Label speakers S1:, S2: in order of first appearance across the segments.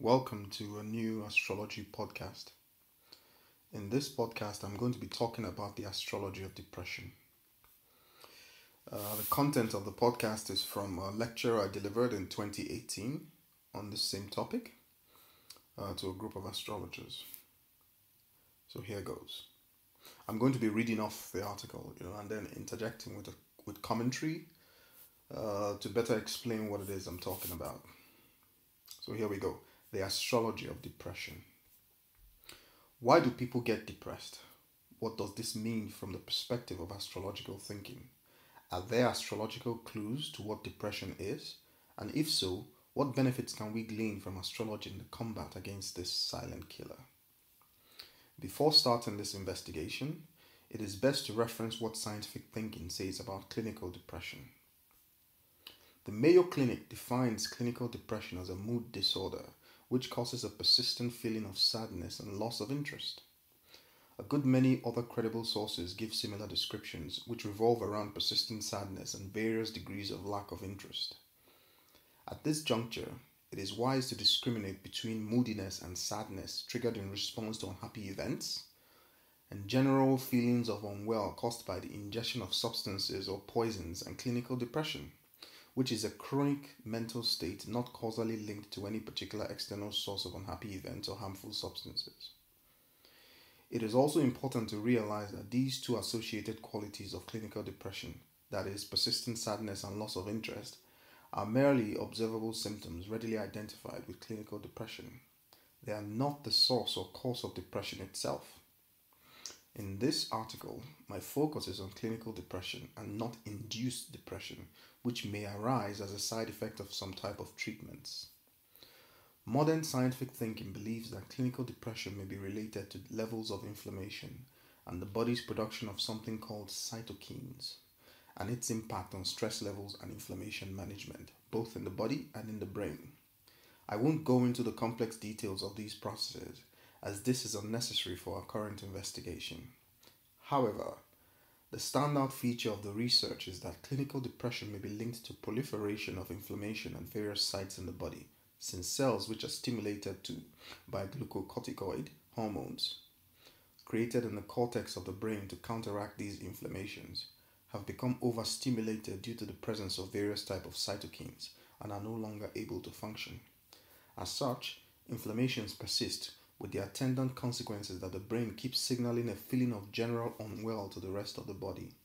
S1: Welcome to a new astrology podcast. In this podcast, I'm going to be talking about the astrology of depression. The content of the podcast is from a lecture I delivered in 2018 on this same topic to a group of astrologers. So here goes. I'm going to be reading off the article, and then interjecting with commentary to better explain what it is I'm talking about. So here we go. The astrology of depression. Why do people get depressed? What does this mean from the perspective of astrological thinking? Are there astrological clues to what depression is? And if so, what benefits can we glean from astrology in the combat against this silent killer? Before starting this investigation, it is best to reference what scientific thinking says about clinical depression. The Mayo Clinic defines clinical depression as a mood disorder which causes a persistent feeling of sadness and loss of interest. A good many other credible sources give similar descriptions which revolve around persistent sadness and various degrees of lack of interest. At this juncture, it is wise to discriminate between moodiness and sadness triggered in response to unhappy events and general feelings of unwell caused by the ingestion of substances or poisons and clinical depression, which is a chronic mental state not causally linked to any particular external source of unhappy events or harmful substances. It is also important to realize that these two associated qualities of clinical depression, that is, persistent sadness and loss of interest, are merely observable symptoms readily identified with clinical depression. They are not the source or cause of depression itself. In this article, my focus is on clinical depression and not induced depression, which may arise as a side effect of some type of treatments. Modern scientific thinking believes that clinical depression may be related to levels of inflammation and the body's production of something called cytokines, and its impact on stress levels and inflammation management, both in the body and in the brain. I won't go into the complex details of these processes, as this is unnecessary for our current investigation. However, the standout feature of the research is that clinical depression may be linked to proliferation of inflammation at various sites in the body, since cells which are stimulated by glucocorticoid hormones created in the cortex of the brain to counteract these inflammations have become overstimulated due to the presence of various types of cytokines and are no longer able to function. As such, inflammations persist, with the attendant consequences that the brain keeps signaling a feeling of general unwell to the rest of the body.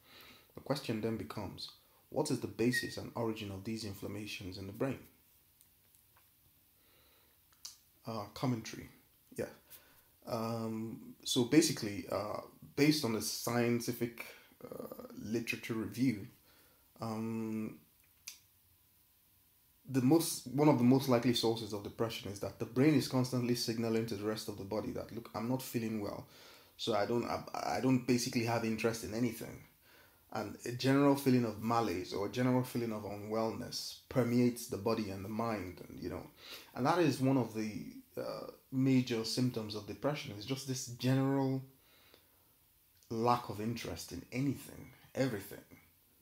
S1: The question then becomes, what is the basis and origin of these inflammations in the brain? Commentary. So basically, based on the scientific literature review, one of the most likely sources of depression is that the brain is constantly signaling to the rest of the body that, look, I'm not feeling well, so I don't basically have interest in anything, and a general feeling of malaise or a general feeling of unwellness permeates the body and the mind, and that is one of the major symptoms of depression. Is just this general lack of interest in anything, everything.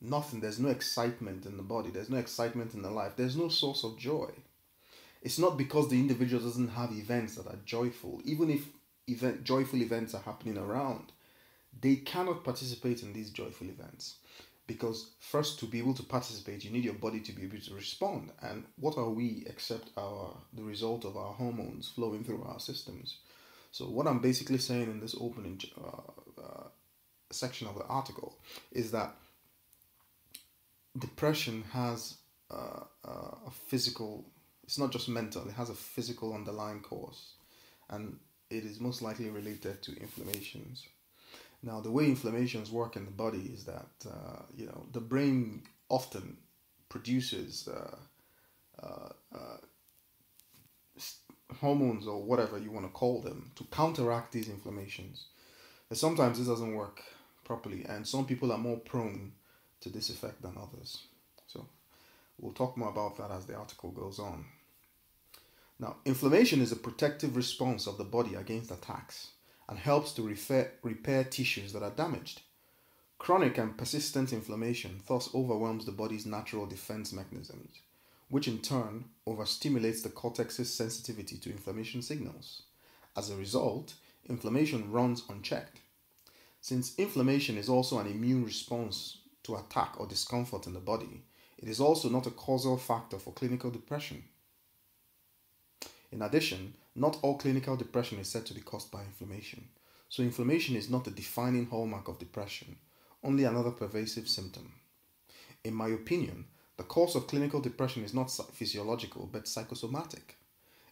S1: Nothing, there's no excitement in the body, there's no excitement in the life, there's no source of joy. It's not because the individual doesn't have events that are joyful. Even if joyful events are happening around, they cannot participate in these joyful events. Because first, to be able to participate, you need your body to be able to respond. And what are we except the result of our hormones flowing through our systems? So what I'm basically saying in this opening section of the article is that depression has a physical, it's not just mental, it has a physical underlying cause, and it is most likely related to inflammations. Now, the way inflammations work in the body is that, the brain often produces hormones or whatever you want to call them to counteract these inflammations. And sometimes this doesn't work properly, and some people are more prone to this effect than others. So we'll talk more about that as the article goes on. Now, inflammation is a protective response of the body against attacks and helps to repair tissues that are damaged. Chronic and persistent inflammation thus overwhelms the body's natural defense mechanisms, which in turn overstimulates the cortex's sensitivity to inflammation signals. As a result, inflammation runs unchecked. Since inflammation is also an immune response to attack or discomfort in the body, it is also not a causal factor for clinical depression. In addition, not all clinical depression is said to be caused by inflammation. So inflammation is not a defining hallmark of depression, only another pervasive symptom. In my opinion, the cause of clinical depression is not physiological but psychosomatic.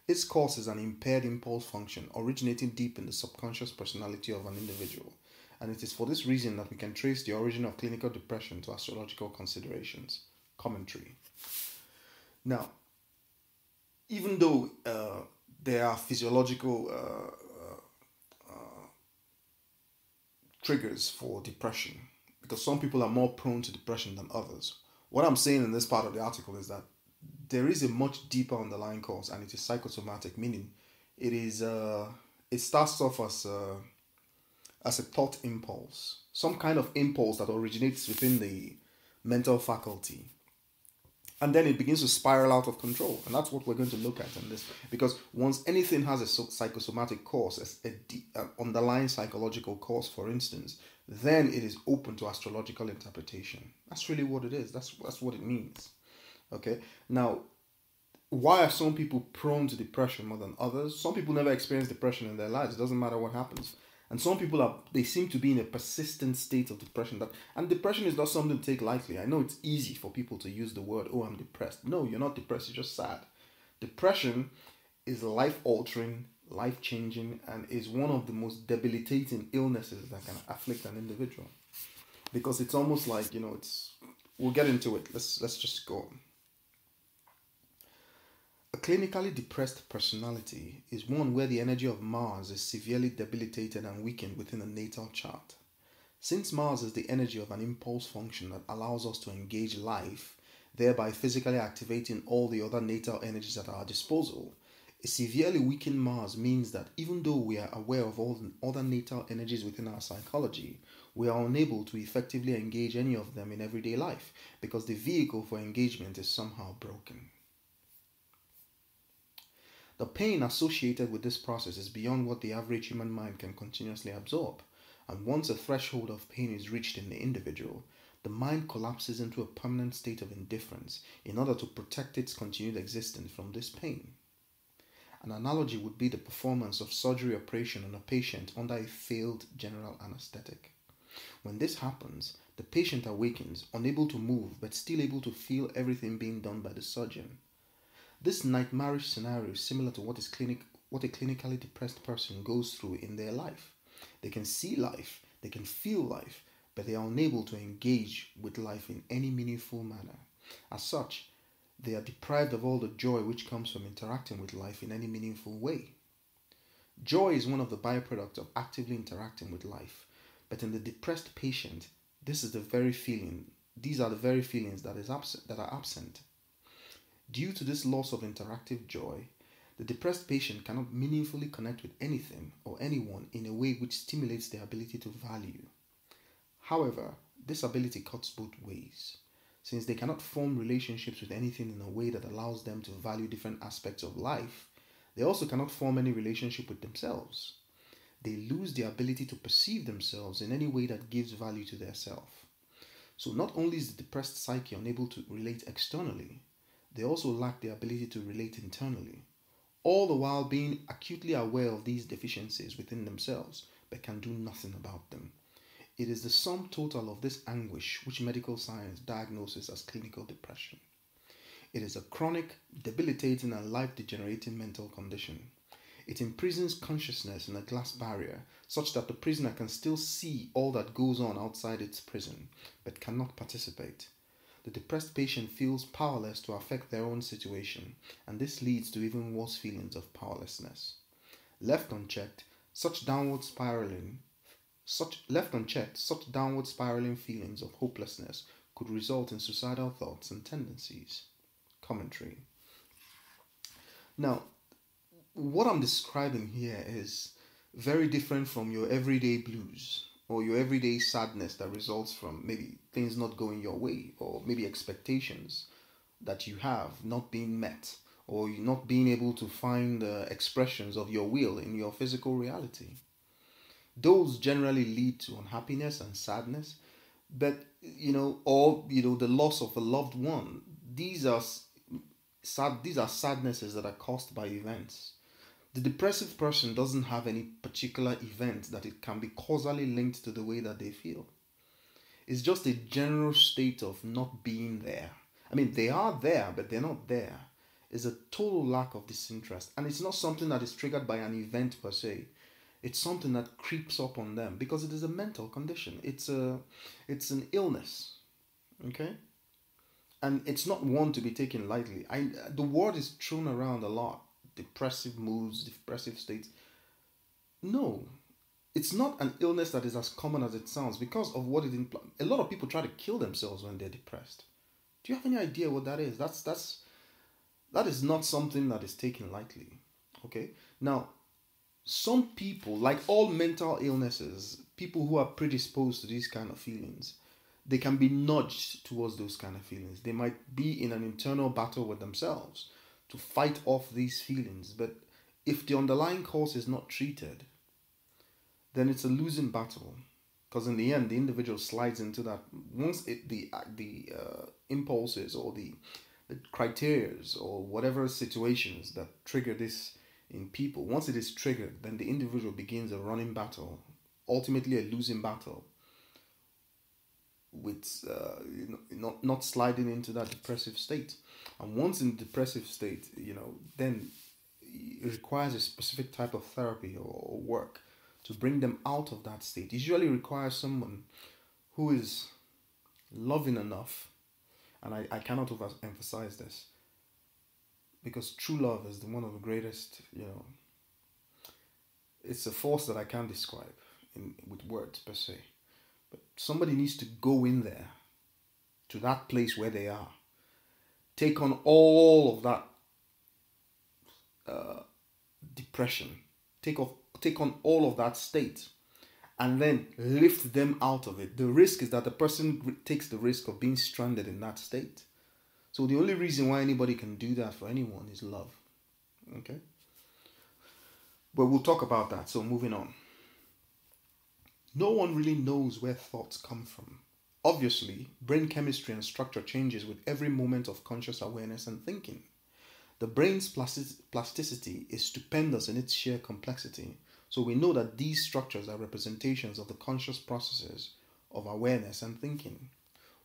S1: Its cause is an impaired impulse function originating deep in the subconscious personality of an individual, and it is for this reason that we can trace the origin of clinical depression to astrological considerations. Commentary. Now, even though there are physiological triggers for depression, because some people are more prone to depression than others, what I'm saying in this part of the article is that there is a much deeper underlying cause, and it is psychosomatic, meaning it starts off as a thought impulse, some kind of impulse that originates within the mental faculty, and then it begins to spiral out of control. And that's what we're going to look at in this, because once anything has a psychosomatic cause, an underlying psychological cause, for instance, then it is open to astrological interpretation. That's really what it is. That's what it means. Okay. Now, why are some people prone to depression more than others? Some people never experience depression in their lives. It doesn't matter what happens. And some people they seem to be in a persistent state of depression. And depression is not something to take lightly. I know it's easy for people to use the word, oh, I'm depressed. No, you're not depressed, you're just sad. Depression is life-altering, life-changing, and is one of the most debilitating illnesses that can afflict an individual. Because it's almost like, we'll get into it. Let's just go on. A clinically depressed personality is one where the energy of Mars is severely debilitated and weakened within a natal chart. Since Mars is the energy of an impulse function that allows us to engage life, thereby physically activating all the other natal energies at our disposal, a severely weakened Mars means that even though we are aware of all the other natal energies within our psychology, we are unable to effectively engage any of them in everyday life because the vehicle for engagement is somehow broken. The pain associated with this process is beyond what the average human mind can continuously absorb, and once a threshold of pain is reached in the individual, the mind collapses into a permanent state of indifference in order to protect its continued existence from this pain. An analogy would be the performance of surgery operation on a patient under a failed general anesthetic. When this happens, the patient awakens, unable to move but still able to feel everything being done by the surgeon. This nightmarish scenario is similar to what a clinically depressed person goes through in their life. They can see life, they can feel life, but they are unable to engage with life in any meaningful manner. As such, they are deprived of all the joy which comes from interacting with life in any meaningful way. Joy is one of the byproducts of actively interacting with life, but in the depressed patient, these are the very feelings that are absent. Due to this loss of interactive joy, the depressed patient cannot meaningfully connect with anything or anyone in a way which stimulates their ability to value. However, this ability cuts both ways. Since they cannot form relationships with anything in a way that allows them to value different aspects of life, they also cannot form any relationship with themselves. They lose the ability to perceive themselves in any way that gives value to their self. So not only is the depressed psyche unable to relate externally, they also lack the ability to relate internally, all the while being acutely aware of these deficiencies within themselves, but can do nothing about them. It is the sum total of this anguish which medical science diagnoses as clinical depression. It is a chronic, debilitating and life-degenerating mental condition. It imprisons consciousness in a glass barrier such that the prisoner can still see all that goes on outside its prison, but cannot participate. The depressed patient feels powerless to affect their own situation, and this leads to even worse feelings of powerlessness. Left unchecked, such downward spiraling feelings of hopelessness could result in suicidal thoughts and tendencies. Commentary. Now, what I'm describing here is very different from your everyday blues or your everyday sadness that results from maybe things not going your way or maybe expectations that you have not being met, or you not being able to find expressions of your will in your physical reality. Those generally lead to unhappiness and sadness, but or the loss of a loved one. These are these are sadnesses that are caused by events. The depressive person doesn't have any particular event that it can be causally linked to the way that they feel. It's just a general state of not being there. I mean, they are there, but they're not there. It's a total lack of disinterest. And it's not something that is triggered by an event per se. It's something that creeps up on them because it is a mental condition. It's an illness. Okay? And it's not one to be taken lightly. The word is thrown around a lot. Depressive moods, depressive states. No, it's not an illness that is as common as it sounds because of what it implies. A lot of people try to kill themselves when they're depressed. Do you have any idea what that is? That is not something that is taken lightly. Okay? Now, some people, like all mental illnesses, people who are predisposed to these kind of feelings, they can be nudged towards those kind of feelings. They might be in an internal battle with themselves to fight off these feelings. But if the underlying cause is not treated, then it's a losing battle. Because in the end, the individual slides into that. Once the impulses or the criterias or whatever situations that trigger this in people, once it is triggered, then the individual begins a running battle, ultimately a losing battle, with not sliding into that depressive state. And once in the depressive state, then it requires a specific type of therapy or work to bring them out of that state. It usually requires someone who is loving enough, and I cannot overemphasize this, because true love is one of the greatest, it's a force that I can't describe with words per se. But somebody needs to go in there, to that place where they are, take on all of that depression, take on all of that state, and then lift them out of it. The risk is that the person takes the risk of being stranded in that state. So the only reason why anybody can do that for anyone is love. Okay? But we'll talk about that. So moving on. No one really knows where thoughts come from. Obviously, brain chemistry and structure changes with every moment of conscious awareness and thinking. The brain's plasticity is stupendous in its sheer complexity, so we know that these structures are representations of the conscious processes of awareness and thinking.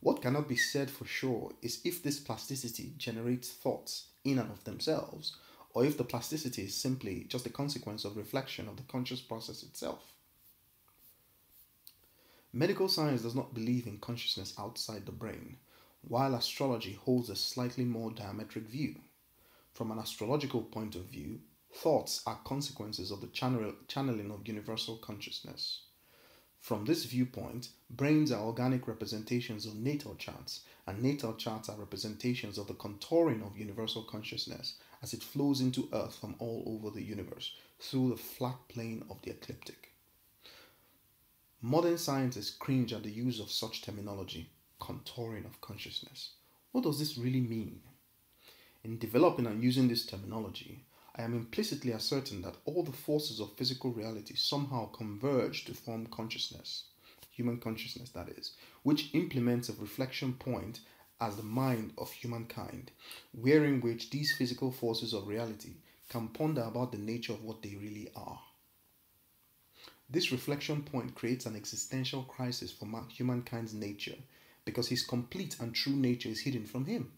S1: What cannot be said for sure is if this plasticity generates thoughts in and of themselves, or if the plasticity is simply just a consequence of reflection of the conscious process itself. Medical science does not believe in consciousness outside the brain, while astrology holds a slightly more diametric view. From an astrological point of view, thoughts are consequences of the channeling of universal consciousness. From this viewpoint, brains are organic representations of natal charts, and natal charts are representations of the contouring of universal consciousness as it flows into Earth from all over the universe through the flat plane of the ecliptic. Modern scientists cringe at the use of such terminology, contouring of consciousness. What does this really mean? In developing and using this terminology, I am implicitly asserting that all the forces of physical reality somehow converge to form consciousness, human consciousness that is, which implements a reflection point as the mind of humankind, wherein which these physical forces of reality can ponder about the nature of what they really are. This reflection point creates an existential crisis for humankind's nature because his complete and true nature is hidden from him.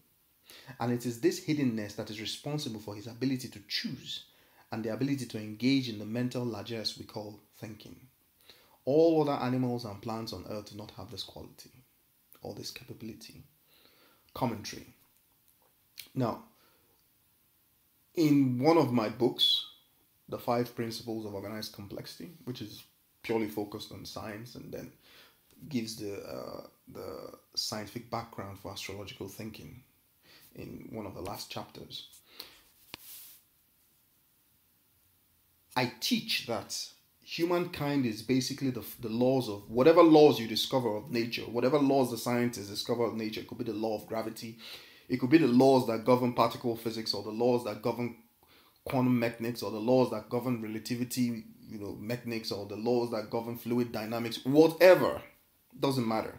S1: And it is this hiddenness that is responsible for his ability to choose and the ability to engage in the mental largesse we call thinking. All other animals and plants on earth do not have this quality or this capability. Commentary. Now, in one of my books, The 5 Principles of Organized Complexity, which is purely focused on science and then gives the scientific background for astrological thinking in one of the last chapters, I teach that humankind is basically the laws of whatever laws you discover of nature, whatever laws the scientists discover of nature. It could be the law of gravity, It could be the laws that govern particle physics, or the laws that govern quantum mechanics, or the laws that govern relativity, mechanics, or the laws that govern fluid dynamics, whatever. Doesn't matter.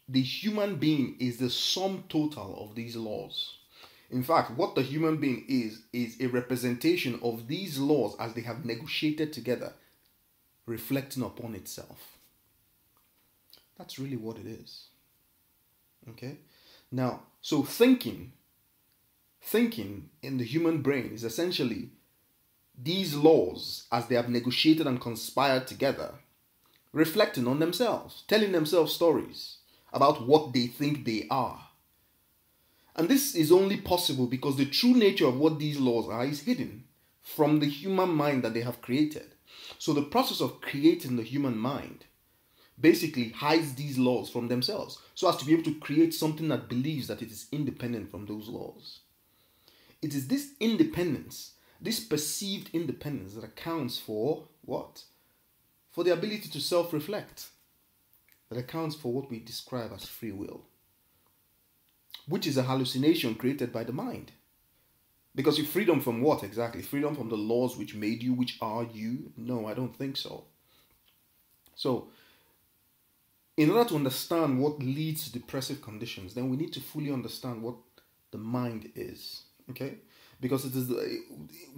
S1: The human being is the sum total of these laws. In fact, what the human being is a representation of these laws as they have negotiated together, reflecting upon itself. That's really what it is. Okay? Now, so thinking in the human brain is essentially these laws as they have negotiated and conspired together, reflecting on themselves, telling themselves stories about what they think they are. And this is only possible because the true nature of what these laws are is hidden from the human mind that they have created. So the process of creating the human mind basically hides these laws from themselves, so as to be able to create something that believes that it is independent from those laws. It is this independence, this perceived independence, that accounts for what? For the ability to self-reflect. That accounts for what we describe as free will, which is a hallucination created by the mind. Because your freedom from what exactly? Freedom from the laws which made you, which are you? No, I don't think so. So, in order to understand what leads to depressive conditions, then we need to fully understand what the mind is. Okay? Because it is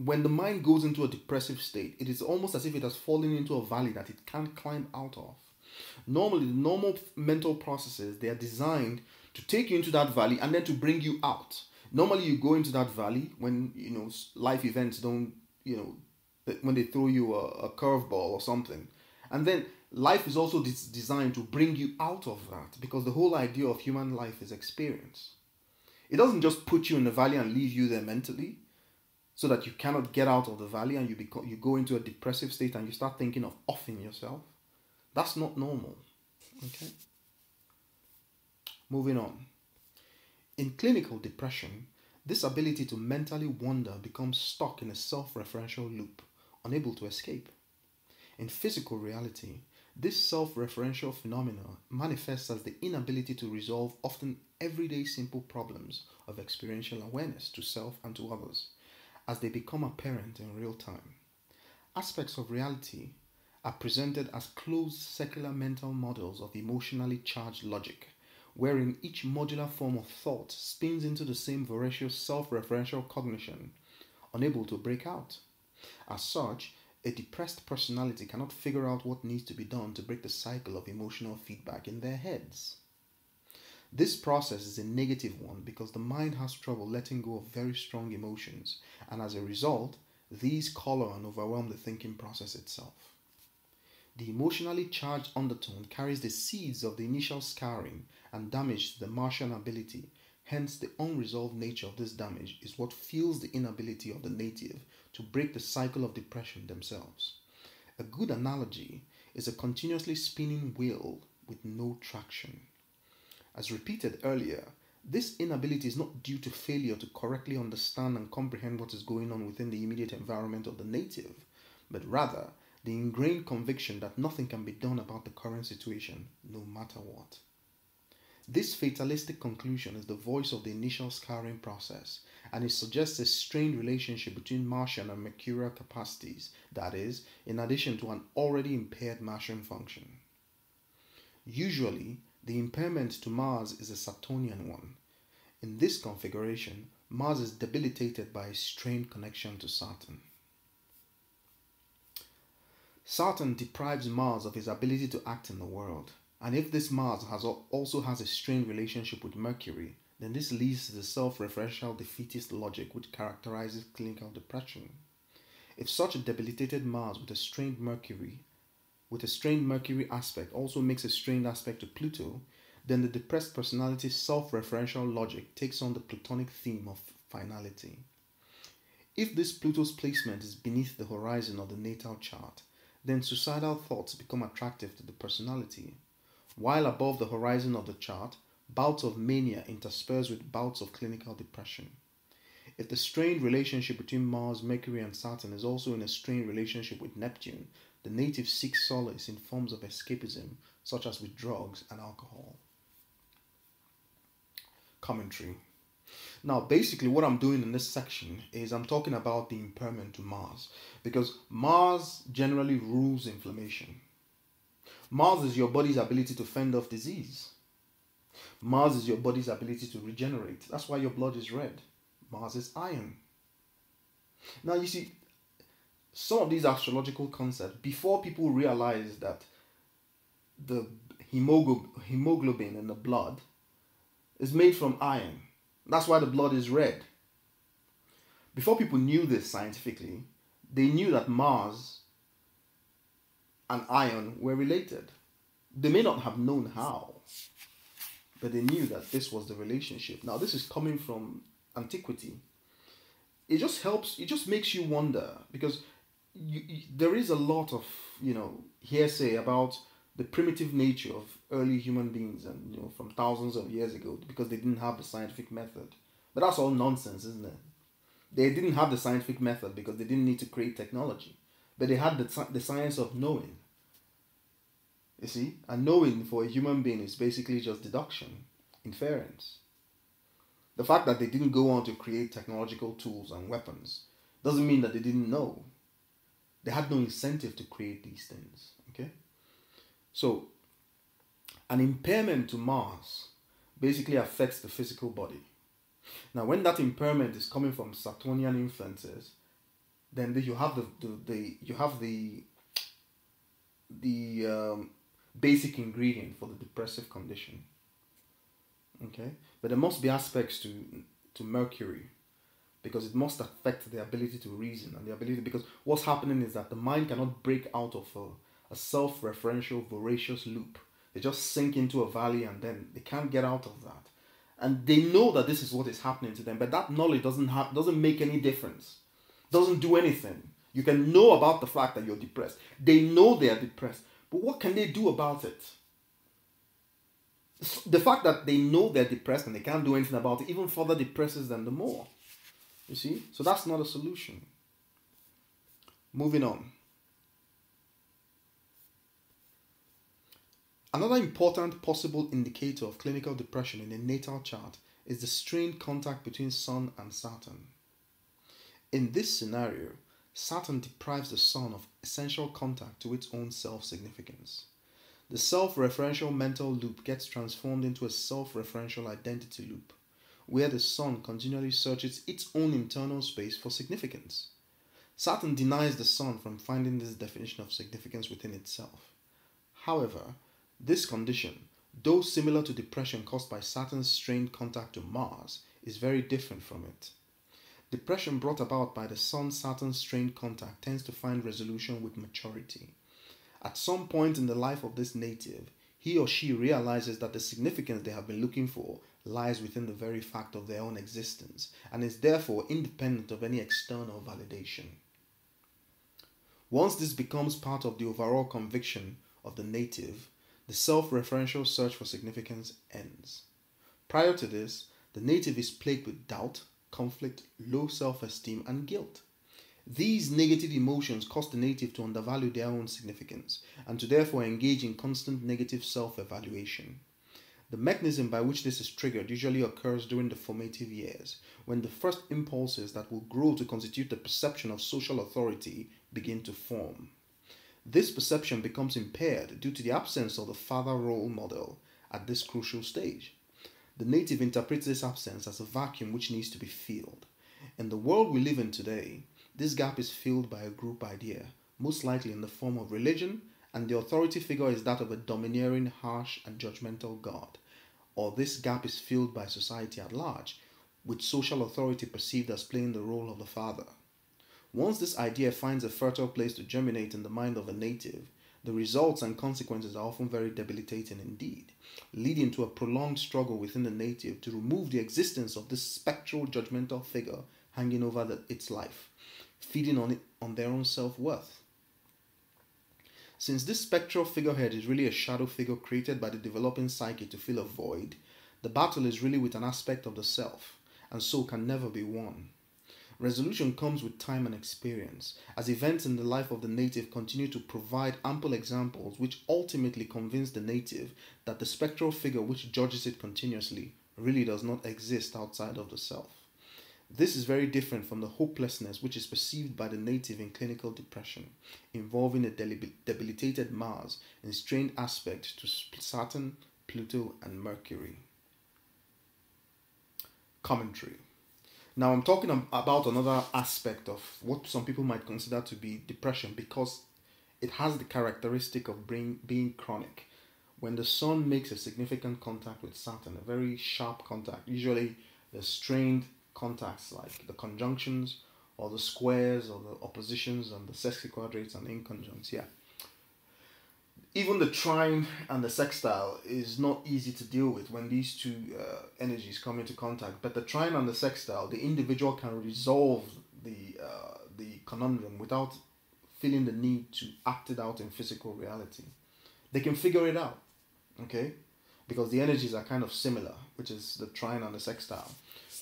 S1: when the mind goes into a depressive state, it is almost as if it has fallen into a valley that it can't climb out of. Normally, the normal mental processes, they are designed to take you into that valley and then to bring you out. Normally, you go into that valley when, life events don't, when they throw you a curveball or something. And then life is also designed to bring you out of that, because the whole idea of human life is experience. It doesn't just put you in the valley and leave you there mentally so that you cannot get out of the valley and you go into a depressive state and you start thinking of offing yourself. That's not normal. Okay? Moving on. In clinical depression, this ability to mentally wander becomes stuck in a self-referential loop, unable to escape. In physical reality, this self-referential phenomena manifests as the inability to resolve often everyday simple problems of experiential awareness to self and to others, as they become apparent in real time. Aspects of reality are presented as closed secular mental models of emotionally charged logic, wherein each modular form of thought spins into the same voracious self-referential cognition, unable to break out. As such, a depressed personality cannot figure out what needs to be done to break the cycle of emotional feedback in their heads. This process is a negative one because the mind has trouble letting go of very strong emotions, and as a result, these color and overwhelm the thinking process itself. The emotionally charged undertone carries the seeds of the initial scarring and damage to the Martian ability. Hence, the unresolved nature of this damage is what fuels the inability of the native to break the cycle of depression themselves. A good analogy is a continuously spinning wheel with no traction. As repeated earlier, this inability is not due to failure to correctly understand and comprehend what is going on within the immediate environment of the native, but rather the ingrained conviction that nothing can be done about the current situation, no matter what. This fatalistic conclusion is the voice of the initial scarring process, and it suggests a strained relationship between Martian and Mercurial capacities, that is, in addition to an already impaired Martian function. Usually, the impairment to Mars is a Saturnian one. In this configuration, Mars is debilitated by a strained connection to Saturn. Saturn deprives Mars of his ability to act in the world, and if this Mars also has a strained relationship with Mercury, then this leads to the self-referential defeatist logic which characterizes clinical depression. If such a debilitated Mars with a strained Mercury aspect also makes a strained aspect to Pluto, then the depressed personality's self-referential logic takes on the Plutonic theme of finality. If this Pluto's placement is beneath the horizon of the natal chart, then suicidal thoughts become attractive to the personality, while above the horizon of the chart, bouts of mania intersperse with bouts of clinical depression. If the strained relationship between Mars, Mercury, and Saturn is also in a strained relationship with Neptune, the native seeks solace in forms of escapism, such as with drugs and alcohol. Commentary. Now, basically, what I'm doing in this section is I'm talking about the impairment to Mars, because Mars generally rules inflammation. Mars is your body's ability to fend off disease. Mars is your body's ability to regenerate. That's why your blood is red. Mars is iron. Now, you see, some of these astrological concepts, before people realize that the hemoglobin in the blood is made from iron. That's why the blood is red. Before people knew this scientifically, they knew that Mars and iron were related. They may not have known how, but they knew that this was the relationship. Now, this is coming from antiquity. It just helps, it just makes you wonder, because there is a lot of, hearsay about the primitive nature of early human beings, and from thousands of years ago, because they didn't have the scientific method. But that's all nonsense, isn't it? They didn't have the scientific method because they didn't need to create technology, but they had the science of knowing. You see, and knowing for a human being is basically just deduction, inference. The fact that they didn't go on to create technological tools and weapons doesn't mean that they didn't know. They had no incentive to create these things. Okay? So, an impairment to Mars basically affects the physical body. Now, when that impairment is coming from Saturnian influences, then you have the basic ingredient for the depressive condition. Okay, but there must be aspects to Mercury, because it must affect the ability to reason and the ability, because what's happening is that the mind cannot break out of a self-referential voracious loop. They just sink into a valley and then they can't get out of that. And they know that this is what is happening to them, but that knowledge doesn't make any difference. Doesn't do anything. You can know about the fact that you're depressed. They know they are depressed, but what can they do about it? The fact that they know they're depressed and they can't do anything about it even further depresses them the more. You see? So that's not a solution. Moving on. Another important possible indicator of clinical depression in a natal chart is the strained contact between Sun and Saturn. In this scenario, Saturn deprives the Sun of essential contact to its own self-significance. The self-referential mental loop gets transformed into a self-referential identity loop, where the Sun continually searches its own internal space for significance. Saturn denies the Sun from finding this definition of significance within itself. However, this condition, though similar to depression caused by Saturn's strained contact to Mars, is very different from it. Depression brought about by the Sun-Saturn strained contact tends to find resolution with maturity. At some point in the life of this native, he or she realizes that the significance they have been looking for lies within the very fact of their own existence and is therefore independent of any external validation. Once this becomes part of the overall conviction of the native, the self-referential search for significance ends. Prior to this, the native is plagued with doubt, conflict, low self-esteem, and guilt. These negative emotions cause the native to undervalue their own significance and to therefore engage in constant negative self-evaluation. The mechanism by which this is triggered usually occurs during the formative years, when the first impulses that will grow to constitute the perception of social authority begin to form. This perception becomes impaired due to the absence of the father role model at this crucial stage. The native interprets this absence as a vacuum which needs to be filled. In the world we live in today, this gap is filled by a group idea, most likely in the form of religion, and the authority figure is that of a domineering, harsh, and judgmental God. Or this gap is filled by society at large, with social authority perceived as playing the role of the father. Once this idea finds a fertile place to germinate in the mind of a native, the results and consequences are often very debilitating indeed, leading to a prolonged struggle within the native to remove the existence of this spectral judgmental figure hanging over its life, feeding on their own self-worth. Since this spectral figurehead is really a shadow figure created by the developing psyche to fill a void, the battle is really with an aspect of the self, and so can never be won. Resolution comes with time and experience, as events in the life of the native continue to provide ample examples which ultimately convince the native that the spectral figure which judges it continuously really does not exist outside of the self. This is very different from the hopelessness which is perceived by the native in clinical depression, involving a debilitated Mars in strained aspect to Saturn, Pluto, and Mercury. Commentary. Now I'm talking about another aspect of what some people might consider to be depression, because it has the characteristic of being chronic. When the Sun makes a significant contact with Saturn, a very sharp contact, usually the strained contacts like the conjunctions or the squares or the oppositions and the sesquiquadrates and inconjuncts, even the trine and the sextile is not easy to deal with when these two energies come into contact. But the trine and the sextile, the individual can resolve the conundrum without feeling the need to act it out in physical reality. They can figure it out, okay? Because the energies are kind of similar, which is the trine and the sextile.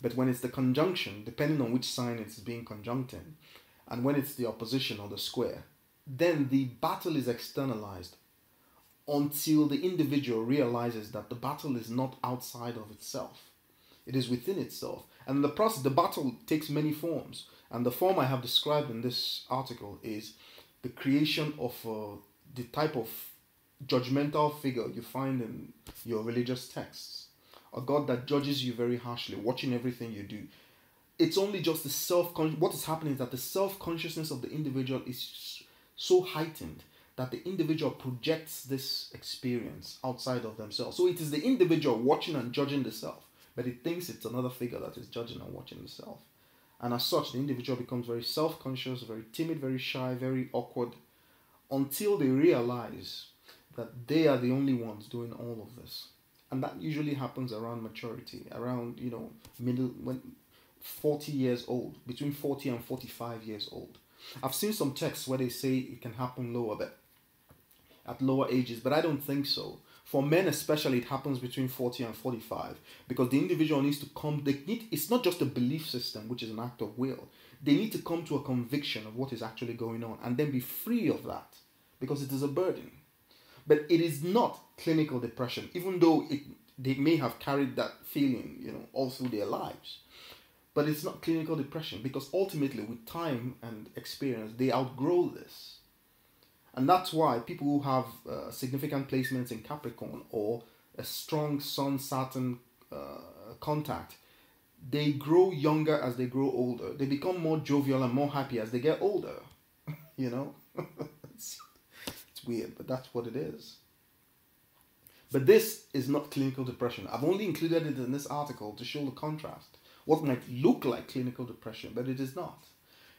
S1: But when it's the conjunction, depending on which sign it's being conjunct in, and when it's the opposition or the square, then the battle is externalized until the individual realizes that the battle is not outside of itself. It is within itself. And in the process, the battle takes many forms. And the form I have described in this article is the creation of the type of judgmental figure you find in your religious texts. A God that judges you very harshly, watching everything you do. It's only just the what is happening is that the self-consciousness of the individual is so heightened that the individual projects this experience outside of themselves. So it is the individual watching and judging the self, but it thinks it's another figure that is judging and watching the self. And as such, the individual becomes very self-conscious, very timid, very shy, very awkward, until they realize that they are the only ones doing all of this. And that usually happens around maturity, around, when 40 years old, between 40 and 45 years old. I've seen some texts where they say it can happen at lower ages, but I don't think so. For men especially, it happens between 40 and 45, because the individual needs to it's not just a belief system, which is an act of will. They need to come to a conviction of what is actually going on and then be free of that, because it is a burden. But it is not clinical depression, even though they may have carried that feeling, all through their lives. But it's not clinical depression, because ultimately, with time and experience, they outgrow this. And that's why people who have significant placements in Capricorn or a strong Sun-Saturn contact, they grow younger as they grow older. They become more jovial and more happy as they get older. It's weird, but that's what it is. But this is not clinical depression. I've only included it in this article to show the contrast. What might look like clinical depression, but it is not.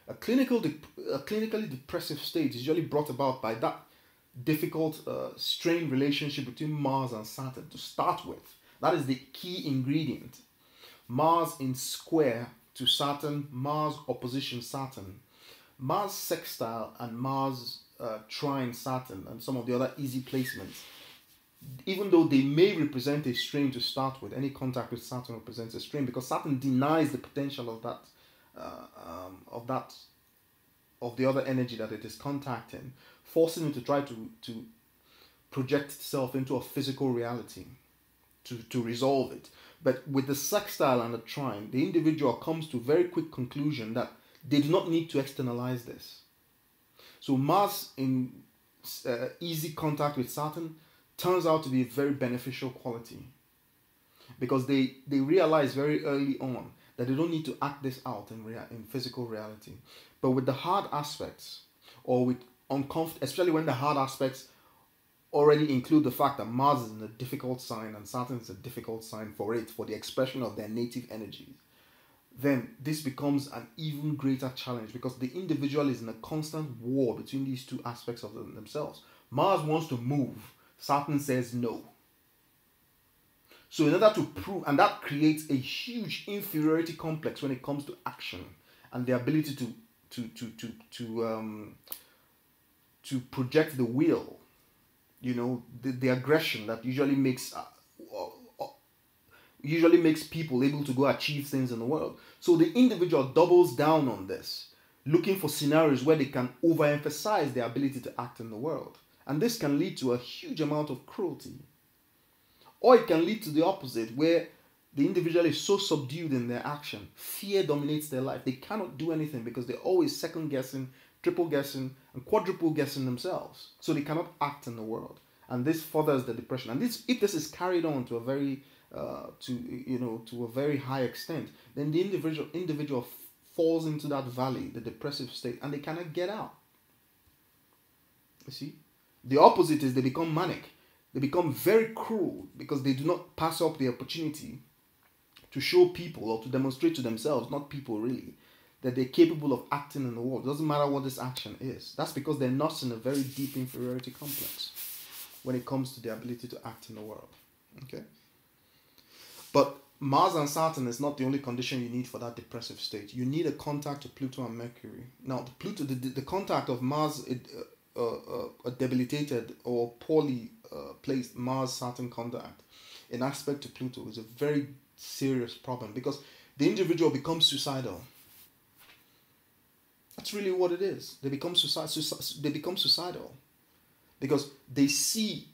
S1: A clinically depressive state is usually brought about by that difficult, strained relationship between Mars and Saturn to start with. That is the key ingredient. Mars in square to Saturn, Mars opposition Saturn, Mars sextile and Mars trine Saturn, and some of the other easy placements. Even though they may represent a strain to start with, any contact with Saturn represents a strain, because Saturn denies the potential of that. Of the other energy that it is contacting, forcing it to try to project itself into a physical reality to resolve it. But with the sextile and the trine, the individual comes to a very quick conclusion that they do not need to externalize this. So Mars in easy contact with Saturn turns out to be a very beneficial quality, because they realize very early on that they don't need to act this out in physical reality. But with the hard aspects, or with especially when the hard aspects already include the fact that Mars is in a difficult sign and Saturn is a difficult sign for the expression of their native energies, then this becomes an even greater challenge, because the individual is in a constant war between these two aspects of themselves. Mars wants to move, Saturn says no. So in order to prove, and that creates a huge inferiority complex when it comes to action and the ability to project the will, the aggression that usually makes people able to go achieve things in the world. So the individual doubles down on this, looking for scenarios where they can overemphasize their ability to act in the world. And this can lead to a huge amount of cruelty. Or it can lead to the opposite, where The individual is so subdued in their action. Fear dominates their life. They cannot do anything because they're always second guessing, triple guessing, and quadruple guessing themselves. So they cannot act in the world. And this furthers the depression. And this, if this is carried on to a very to a very high extent, then the individual falls into that valley, the depressive state, and they cannot get out. You see? The opposite is they become manic. They become very cruel because they do not pass up the opportunity to show people or to demonstrate to themselves, not people really, that they're capable of acting in the world. It doesn't matter what this action is. That's because they're not in a very deep inferiority complex when it comes to their ability to act in the world. Okay? But Mars and Saturn is not the only condition you need for that depressive state. You need a contact to Pluto and Mercury. Now, the contact of Mars, a debilitated or poorly placed Mars-Saturn contact in aspect to Pluto is a very serious problem because the individual becomes suicidal. That's really what it is. They become suicidal because they see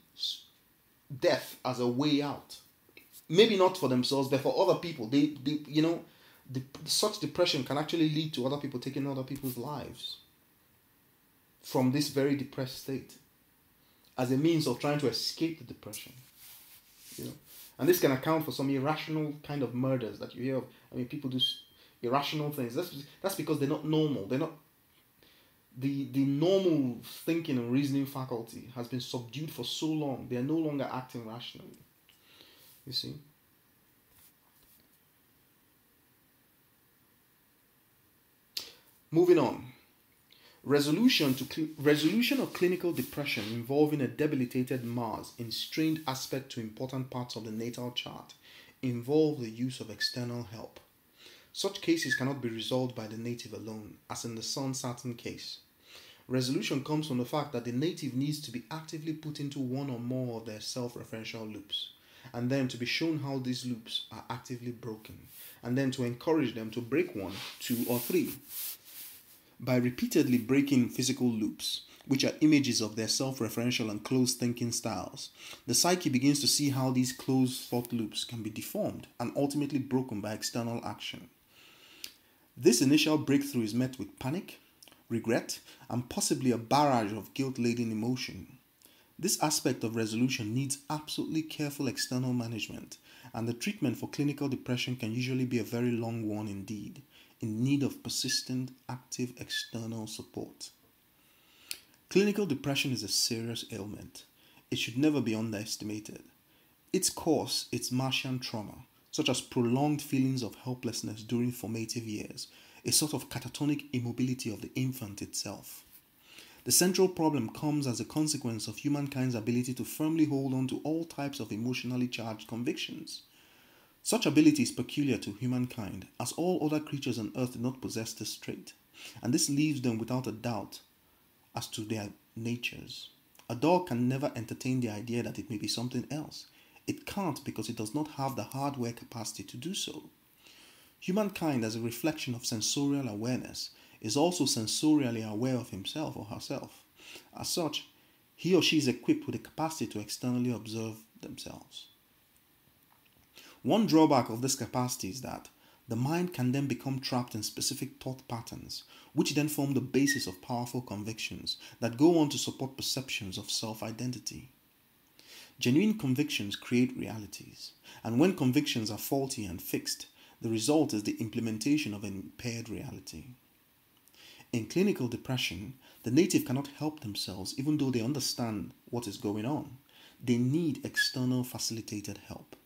S1: death as a way out. Maybe not for themselves, but for other people. Such depression can actually lead to other people taking other people's lives from this very depressed state as a means of trying to escape the depression. And this can account for some irrational kind of murders that you hear of. I mean, people do irrational things. That's because they're not normal. They're not. The normal thinking and reasoning faculty has been subdued for so long. They are no longer acting rationally. You see? Moving on. Resolution of clinical depression involving a debilitated Mars in strained aspect to important parts of the natal chart involve the use of external help. Such cases cannot be resolved by the native alone, as in the Sun-Saturn case. Resolution comes from the fact that the native needs to be actively put into one or more of their self-referential loops, and then to be shown how these loops are actively broken, and then to encourage them to break 1, 2, or 3. By repeatedly breaking physical loops, which are images of their self-referential and closed thinking styles, the psyche begins to see how these closed thought loops can be deformed and ultimately broken by external action. This initial breakthrough is met with panic, regret, and possibly a barrage of guilt-laden emotion. This aspect of resolution needs absolutely careful external management, and the treatment for clinical depression can usually be a very long one indeed, in need of persistent, active external support. Clinical depression is a serious ailment. It should never be underestimated. Its cause is Martian trauma, such as prolonged feelings of helplessness during formative years, a sort of catatonic immobility of the infant itself. The central problem comes as a consequence of humankind's ability to firmly hold on to all types of emotionally charged convictions. Such ability is peculiar to humankind, as all other creatures on earth do not possess this trait, and this leaves them without a doubt as to their natures. A dog can never entertain the idea that it may be something else. It can't because it does not have the hardware capacity to do so. Humankind, as a reflection of sensorial awareness, is also sensorially aware of himself or herself. As such, he or she is equipped with the capacity to externally observe themselves. One drawback of this capacity is that the mind can then become trapped in specific thought patterns, which then form the basis of powerful convictions that go on to support perceptions of self-identity. Genuine convictions create realities, and when convictions are faulty and fixed, the result is the implementation of an impaired reality. In clinical depression, the native cannot help themselves even though they understand what is going on. They need external facilitated help.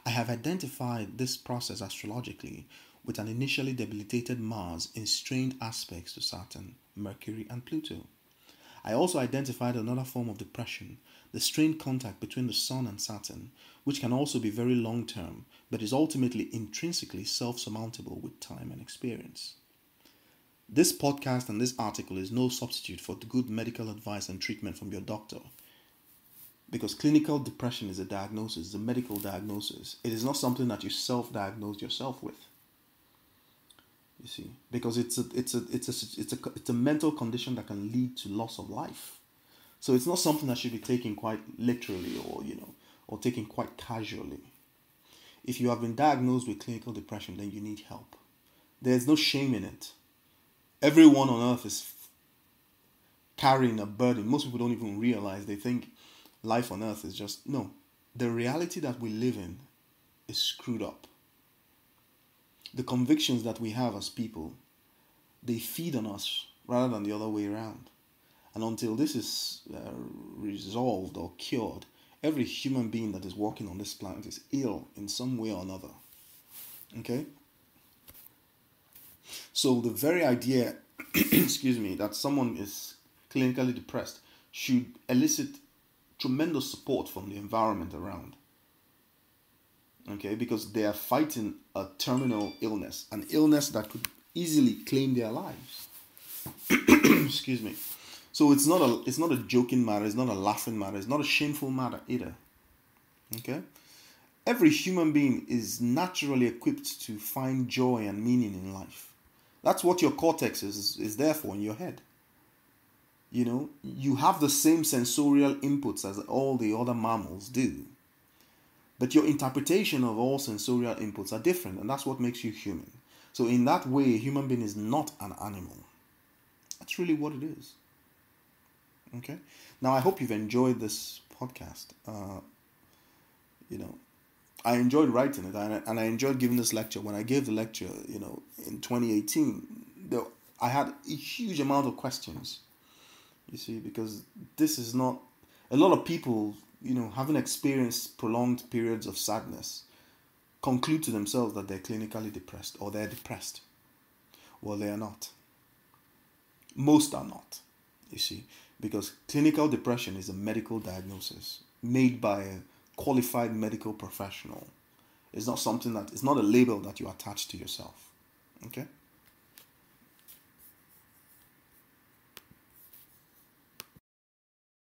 S1: I have identified this process astrologically with an initially debilitated Mars in strained aspects to Saturn, Mercury, and Pluto. I also identified another form of depression, the strained contact between the Sun and Saturn, which can also be very long-term, but is ultimately intrinsically self-surmountable with time and experience. This podcast and this article is no substitute for good medical advice and treatment from your doctor, because clinical depression is a diagnosis, a medical diagnosis. It is not something that you self-diagnose yourself with. You see, because it's a mental condition that can lead to loss of life. So it's not something that should be taken quite literally or taken quite casually. If you have been diagnosed with clinical depression, then you need help. There's no shame in it. Everyone on earth is carrying a burden. Most people don't even realize. They think life on earth is just... No. The reality that we live in is screwed up. The convictions that we have as people, they feed on us rather than the other way around. And until this is resolved or cured, every human being that is walking on this planet is ill in some way or another. Okay? So the very idea, excuse me, that someone is clinically depressed should elicit tremendous support from the environment around. Okay? Because they are fighting a terminal illness, an illness that could easily claim their lives. Excuse me. So it's not a joking matter, it's not a laughing matter, it's not a shameful matter either. Okay? Every human being is naturally equipped to find joy and meaning in life. That's what your cortex is there for in your head. You know, you have the same sensorial inputs as all the other mammals do. But your interpretation of all sensorial inputs are different, and that's what makes you human. So in that way, a human being is not an animal. That's really what it is. Okay? Now, I hope you've enjoyed this podcast. I enjoyed writing it, and I enjoyed giving this lecture. When I gave the lecture, in 2018, I had a huge amount of questions. You see, because this is not... A lot of people, having experienced prolonged periods of sadness, conclude to themselves that they're clinically depressed or they're depressed. Well, they are not. Most are not, you see, because clinical depression is a medical diagnosis made by a qualified medical professional. It's not something it's not a label that you attach to yourself. Okay?